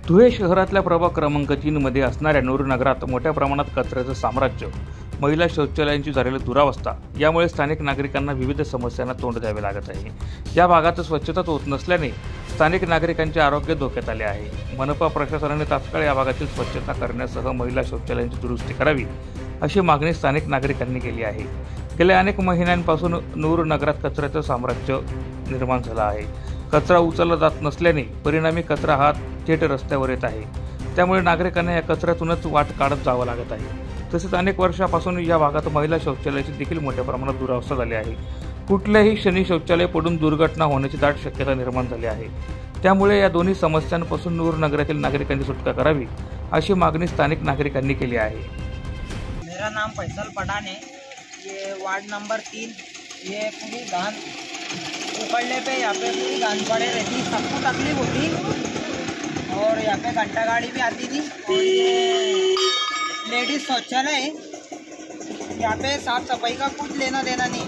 धुळे शहरातल्या प्रभाग क्रमांक 3 मध्ये असणाऱ्या नूर नगरात मोठ्या प्रमाणात कचऱ्याचं साम्राज्य, महिला शौचालयांची झालेली दुरावस्था यामुळे स्थानिक नागरिकांना विविध समस्यांना तोंड द्यावे लागत आहे। या भागात स्वच्छताच होत नसल्याने स्थानिक नागरिकांचे आरोग्य धोक्यात आले आहे। मनपा प्रशासनाने तात्काळ या भागातील स्वच्छता करण्यासह महिला शौचालयांची दुरुस्ती करावी अशी मागणी स्थानिक नागरिकांनी केली आहे। गेल्या अनेक महिन्यांपासून नूर नगरात कचऱ्याचं साम्राज्य निर्माण झालं आहे। कचरा उचलला जात नसल्याने परिणामी कचरा हा थेट रस्त्यावर येत आहे। त्यामुळे नागरिकांना या कचऱ्यातूनच वाट काढत जावं लागत आहे। तसेच अनेक वर्षापासून या भागात महिला शौचालयाची देखील मोठ्या प्रमाणात दुरावस्था झाली आहे। कुठल्याही क्षणी शौचालय पडून दुर्घटना होण्याची दाट शक्यता निर्माण झाली आहे। त्यामुळे या दोन्ही समस्यांपासून नूर नगरातील नागरिकांनी सुटका करावी अशी मागणी स्थानिक नागरिकांनी केली आहे। मेरा नाम फैसल पठान है। ये वार्ड नंबर 3, ये पूरी धान उखड़ने पे यहाँ पे पूरी धान पड़े रहती, सबको तकलीफ होती और यहाँ पे घंटा गाड़ी भी आती थी। और ये लेडीज शौचालय है, यहाँ पे साफ सफाई का कुछ लेना देना नहीं।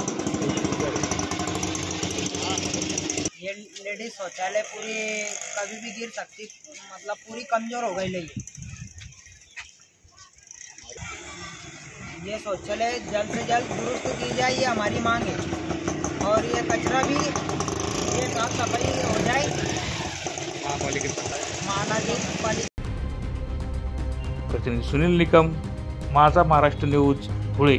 ये लेडीज शौचालय पूरी कभी भी गिर सकती, मतलब पूरी कमज़ोर हो गई है। ये शौचालय जल्द से जल्द दुरुस्त की जाए, ये हमारी मांग है। और ये कचरा भी ये साफ सफाई हो जाए। प्रतिनिधी सुनील निकम, माझा महाराष्ट्र न्यूज, धुळे।